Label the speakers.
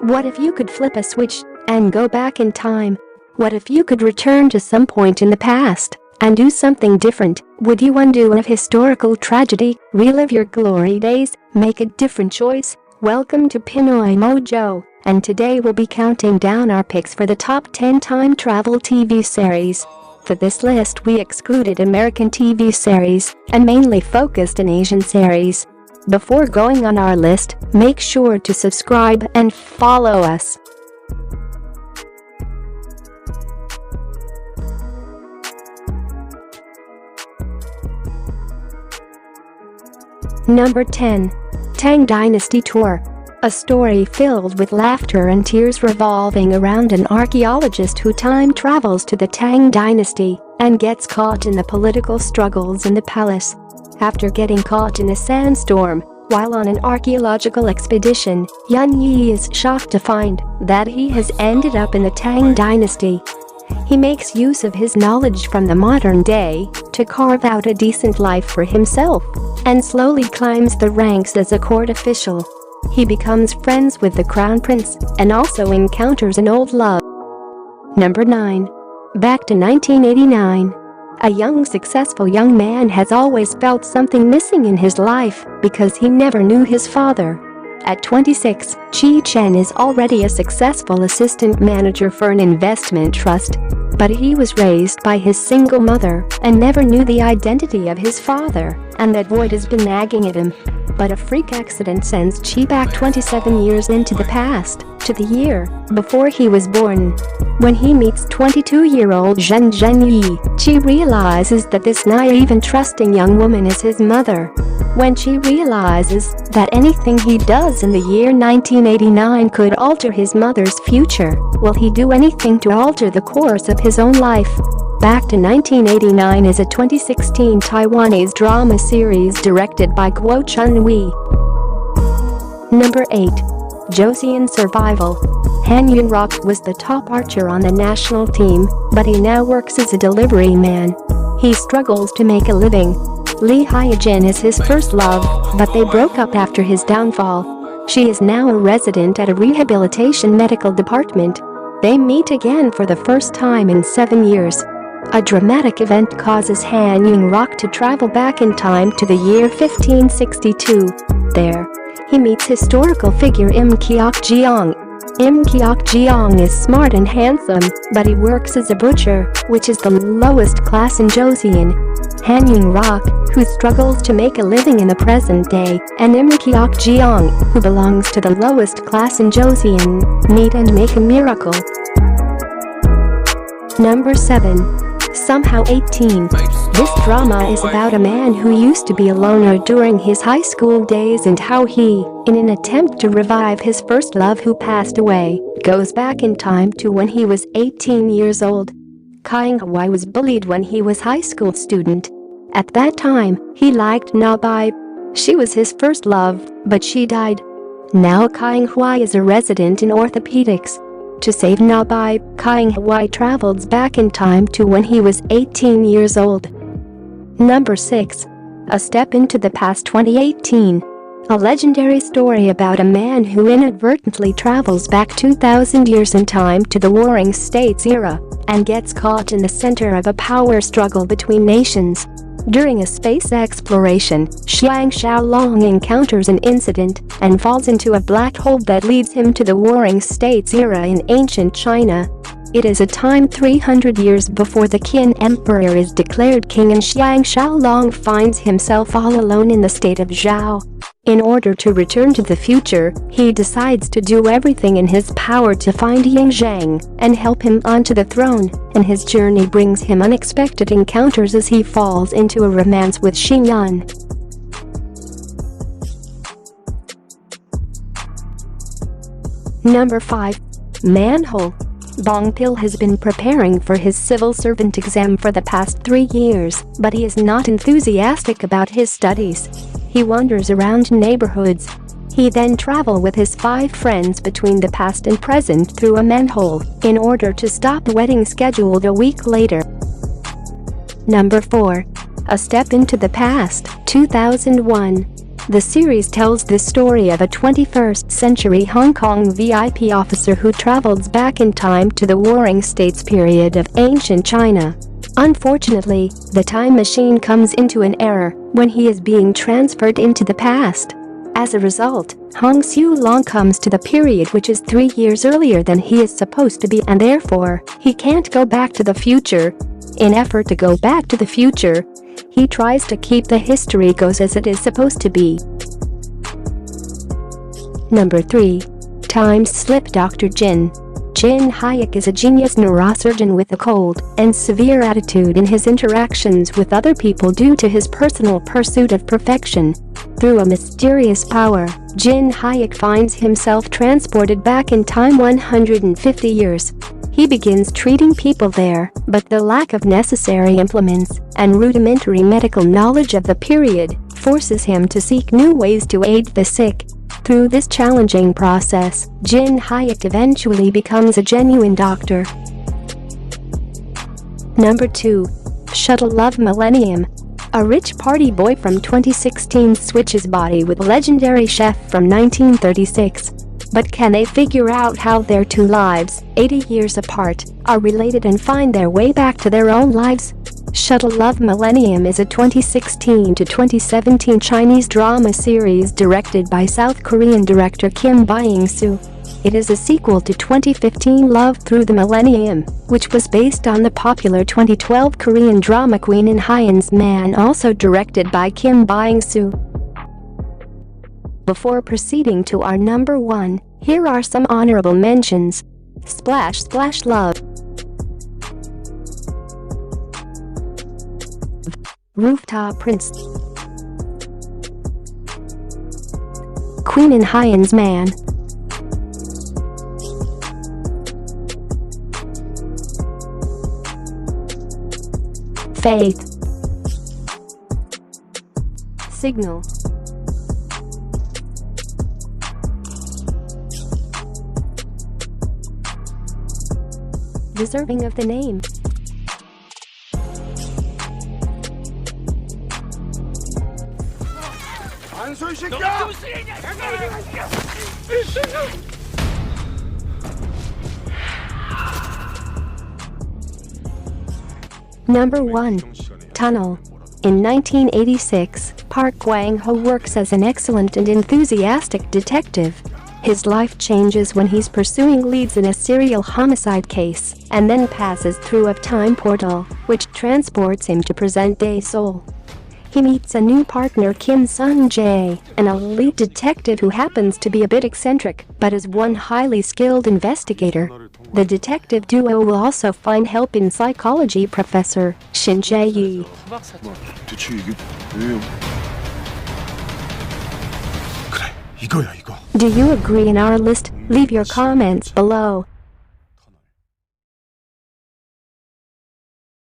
Speaker 1: What if you could flip a switch and go back in time? What if you could return to some point in the past and do something different? Would you undo a historical tragedy, relive your glory days, make a different choice? Welcome to PnoyMojo, and today we'll be counting down our picks for the top 10 time travel TV series. For this list we excluded American TV series and mainly focused on Asian series. Before going on our list, make sure to subscribe and follow us. Number 10. Tang Dynasty Tour. A story filled with laughter and tears revolving around an archaeologist who time travels to the Tang Dynasty and gets caught in the political struggles in the palace. After getting caught in a sandstorm while on an archaeological expedition, Yun Yi is shocked to find that he has ended up in the Tang Dynasty. He makes use of his knowledge from the modern day to carve out a decent life for himself and slowly climbs the ranks as a court official. He becomes friends with the Crown Prince and also encounters an old love. Number 9. Back to 1989. A successful young man has always felt something missing in his life because he never knew his father. At 26, Chi Chen is already a successful assistant manager for an investment trust. But he was raised by his single mother and never knew the identity of his father, and that void has been nagging at him. But a freak accident sends Chi back 27 years into the past, to the year before he was born. When he meets 22-year-old Zhen Zhenyi, Chi realizes that this naive and trusting young woman is his mother. When Chi realizes that anything he does in the year 1989 could alter his mother's future, will he do anything to alter the course of his own life? Back to 1989 is a 2016 Taiwanese drama series directed by Guo Chun-wei. Number 8. Joseon Survival. Han Yun-rok was the top archer on the national team, but he now works as a delivery man. He struggles to make a living. Lee Hyejin is his first love, but they broke up after his downfall. She is now a resident at a rehabilitation medical department. They meet again for the first time in 7 years. A dramatic event causes Han Yun-rok to travel back in time to the year 1562. There, he meets historical figure Im Kyeok-jeong. Im Kyeok-jeong is smart and handsome, but he works as a butcher, which is the lowest class in Joseon. Han Yun-rok, who struggles to make a living in the present day, and Im Kyeok-jeong, who belongs to the lowest class in Joseon, meet and make a miracle. Number 7. Somehow 18. This drama is about a man who used to be a loner during his high school days and how he, in an attempt to revive his first love who passed away, goes back in time to when he was 18 years old. Kyung-hwa was bullied when he was high school student. At that time, he liked Na-bai. She was his first love, but she died. Now Kyung-hwa is a resident in orthopedics. To save Na-bai, Kyung-hwa travels back in time to when he was 18 years old. Number 6. A Step into the Past 2018. A legendary story about a man who inadvertently travels back 2,000 years in time to the Warring States era and gets caught in the center of a power struggle between nations. During a space exploration, Xiang Xiaolong encounters an incident and falls into a black hole that leads him to the Warring States era in ancient China. It is a time 300 years before the Qin Emperor is declared king and Xiang Xiaolong finds himself all alone in the state of Zhao. In order to return to the future, he decides to do everything in his power to find Yang Zhang and help him onto the throne, and his journey brings him unexpected encounters as he falls into a romance with Xingyan. Number 5. Manhole. Bong Pil has been preparing for his civil servant exam for the past 3 years, but he is not enthusiastic about his studies. He wanders around neighborhoods. He then travels with his 5 friends between the past and present through a manhole in order to stop the wedding scheduled a week later. Number 4. A Step into the Past, 2001. The series tells the story of a 21st century Hong Kong VIP officer who travels back in time to the Warring States period of ancient China. Unfortunately, the time machine comes into an error when he is being transferred into the past. As a result, Hong Xiu Long comes to the period which is 3 years earlier than he is supposed to be, and therefore, he can't go back to the future. In effort to go back to the future, he tries to keep the history goes as it is supposed to be. Number 3. Time Slip. Dr. Jin Hyuk is a genius neurosurgeon with a cold and severe attitude in his interactions with other people due to his personal pursuit of perfection. Through a mysterious power, Jin Hyuk finds himself transported back in time 150 years. He begins treating people there, but the lack of necessary implements and rudimentary medical knowledge of the period forces him to seek new ways to aid the sick. Through this challenging process, Jin Hyuk eventually becomes a genuine doctor. Number 2. Shuttle of Millennium. A rich party boy from 2016 switches body with legendary chef from 1936. But can they figure out how their two lives, 80 years apart, are related and find their way back to their own lives? Shuttle of Millennium is a 2016 to 2017 Chinese drama series directed by South Korean director Kim Byung-soo. It is a sequel to 2015 Love Through the Millennium, which was based on the popular 2012 Korean drama Queen In-Hyuns Man, also directed by Kim Byung-soo. Before proceeding to our number 1, here are some honorable mentions. Splash Splash Love, Rooftop Prince, Queen In-Hyuns Man, Faith, Signal, deserving of the name. Number 1. Tunnel. In 1986, Park Gwang-ho works as an excellent and enthusiastic detective. His life changes when he's pursuing leads in a serial homicide case and then passes through a time portal, which transports him to present-day Seoul. He meets a new partner, Kim Sung-jae, an elite detective who happens to be a bit eccentric but is one highly skilled investigator. The detective duo will also find help in psychology professor Shin Jae-yi. Do you agree in our list? Leave your comments below.